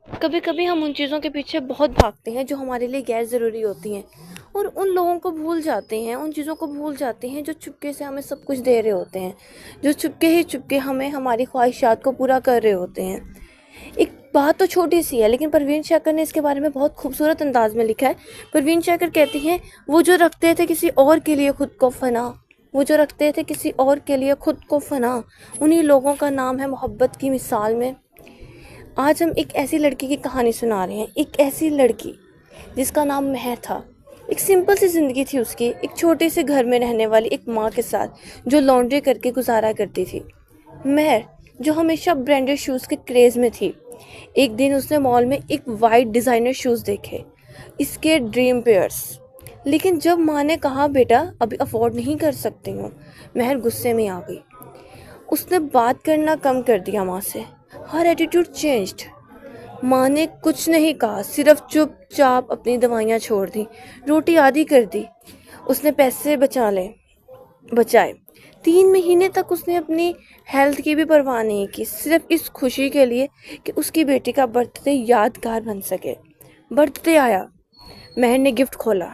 कभी कभी हम उन चीज़ों के पीछे बहुत भागते हैं जो हमारे लिए गैर ज़रूरी होती हैं, और उन लोगों को भूल जाते हैं, उन चीज़ों को भूल जाते हैं जो चुपके से हमें सब कुछ दे रहे होते हैं, जो चुपके ही चुपके हमें हमारी ख्वाहिशात को पूरा कर रहे होते हैं। एक बात तो छोटी सी है, लेकिन परवीन शक्कर ने इसके बारे में बहुत खूबसूरत अंदाज में लिखा है। परवीन शक्कर कहती हैं, वो जो रखते थे किसी और के लिए खुद को फना, वो जो रखते थे किसी और के लिए खुद को फना, उन्हीं लोगों का नाम है मोहब्बत की मिसाल में। आज हम एक ऐसी लड़की की कहानी सुना रहे हैं, एक ऐसी लड़की जिसका नाम महर था। एक सिंपल सी ज़िंदगी थी उसकी, एक छोटे से घर में रहने वाली एक माँ के साथ जो लॉन्ड्री करके गुजारा करती थी। महर जो हमेशा ब्रांडेड शूज़ के क्रेज़ में थी। एक दिन उसने मॉल में एक वाइट डिज़ाइनर शूज़ देखे, इसके ड्रीम पेयर्स। लेकिन जब माँ ने कहा, बेटा अभी अफोर्ड नहीं कर सकती हूँ, महर गुस्से में आ गई। उसने बात करना कम कर दिया माँ से। हर एटीट्यूड चेंज्ड। माँ ने कुछ नहीं कहा, सिर्फ चुपचाप अपनी दवाइयाँ छोड़ दी, रोटी आधी कर दी। उसने पैसे बचाए। 3 महीने तक उसने अपनी हेल्थ की भी परवाह नहीं की, सिर्फ इस खुशी के लिए कि उसकी बेटी का बर्थडे यादगार बन सके। बर्थडे आया, महर ने गिफ्ट खोला,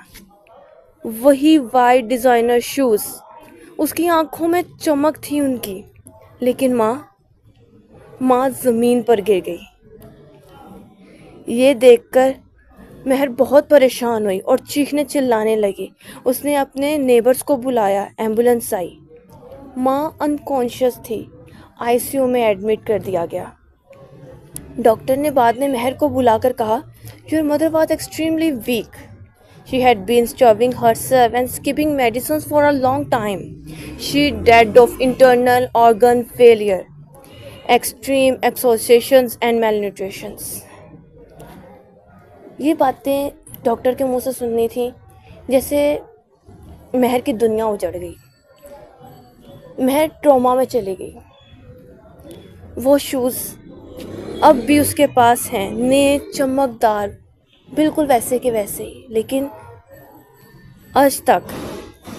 वही वाइट डिज़ाइनर शूज़। उसकी आंखों में चमक थी उनकी। लेकिन माँ ज़मीन पर गिर गई। ये देखकर महर बहुत परेशान हुई और चीखने चिल्लाने लगी। उसने अपने नेबर्स को बुलाया, एम्बुलेंस आई। माँ अनकॉन्शियस थी, आईसीयू में एडमिट कर दिया गया। डॉक्टर ने बाद में महर को बुलाकर कहा, your mother was extremely weak. She had been starving herself and skipping medicines for a long time. She died of internal organ failure, extreme exhaustions and malnutrition. ये बातें डॉक्टर के मुंह से सुननी थी जैसे महर की दुनिया उजड़ गई। महर ट्रॉमा में चली गई। वो शूज़ अब भी उसके पास हैं, नए चमकदार, बिल्कुल वैसे के वैसे ही। लेकिन आज तक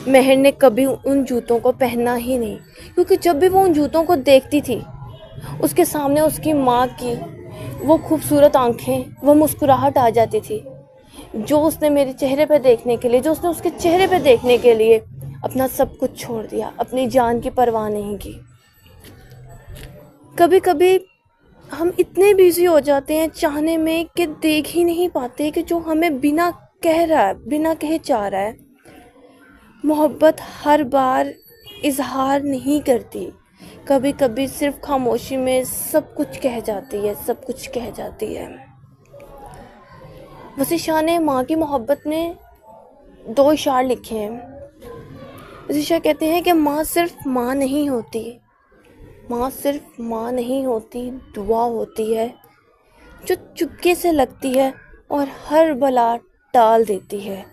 महर ने कभी उन जूतों को पहना ही नहीं, क्योंकि जब भी वो उन जूतों को देखती थी, उसके सामने उसकी माँ की वो खूबसूरत आंखें, वो मुस्कुराहट आ जाती थी, जो उसने मेरे चेहरे पे देखने के लिए, जो उसने उसके चेहरे पे देखने के लिए अपना सब कुछ छोड़ दिया, अपनी जान की परवाह नहीं की। कभी कभी हम इतने बिजी हो जाते हैं चाहने में कि देख ही नहीं पाते कि जो हमें बिना कह रहा है, बिना कहे चाह रहा है। मोहब्बत हर बार इजहार नहीं करती, कभी कभी सिर्फ खामोशी में सब कुछ कह जाती है, सब कुछ कह जाती है। वसी शाह ने माँ की मोहब्बत में 2 इशार लिखे हैं। वसी शाह कहते हैं कि माँ सिर्फ माँ नहीं होती, माँ सिर्फ माँ नहीं होती, दुआ होती है जो चुपके से लगती है और हर बला टाल देती है।